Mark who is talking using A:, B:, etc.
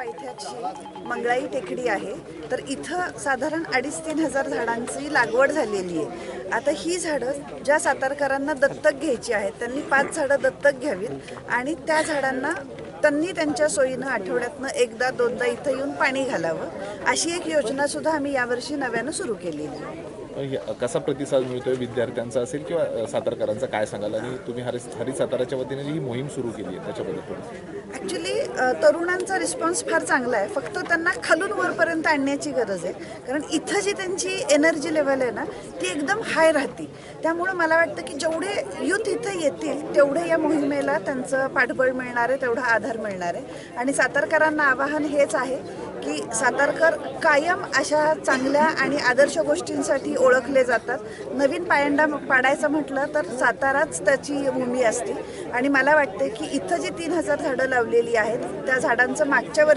A: पायथ्याची मंगळाई टेकडी आहे. तर इथं साधारण 2,500-3 हजार झाडांची लागवड झालेली आहे. आता ही झाडं ज्या सातारकरांना दत्तक घ्यायची आहेत त्यांनी 5 झाडं दत्तक घ्यावीत आणि त्या झाडांना त्यांनी त्यांच्या सोयीनं आठवड्यातनं एकदा दोनदा इथं येऊन पाणी घालावं, अशी एक योजना सुद्धा आम्ही यावर्षी नव्यानं सुरू केलेली आहे.
B: कसा प्रतिसाद मिळतोय विद्यार्थ्यांचा असेल किंवा सातारकरांचा काय सांगाल? आणि तुम्ही हरित साताराच्या वतीने जी ही मोहीम सुरू केली आहे त्याच्याबद्दल थोडं.
A: ॲक्च्युली तरुणांचा रिस्पॉन्स फार चांगला आहे. फक्त त्यांना खालून वरपर्यंत आणण्याची गरज आहे. कारण इथं जी त्यांची एनर्जी लेवल आहे ना ती एकदम हाय राहते. त्यामुळं मला वाटतं की जेवढे यूथ इथं येतील तेवढे या मोहिमेला त्यांचं पाठबळ मिळणार आहे, तेवढा आधार मिळणार आहे. आणि सातारकरांना आवाहन हेच आहे की सातारकर कायम अशा चांगल्या आणि आदर्श गोष्टींसाठी ओळखले जातात. नवीन पायंडा पाडायचं म्हटलं तर साताराच त्याची भूमी असते. आणि मला वाटते की इथं जी 3,000 झाडं लावलेली आहेत त्या झाडांचं मागच्या वर्षी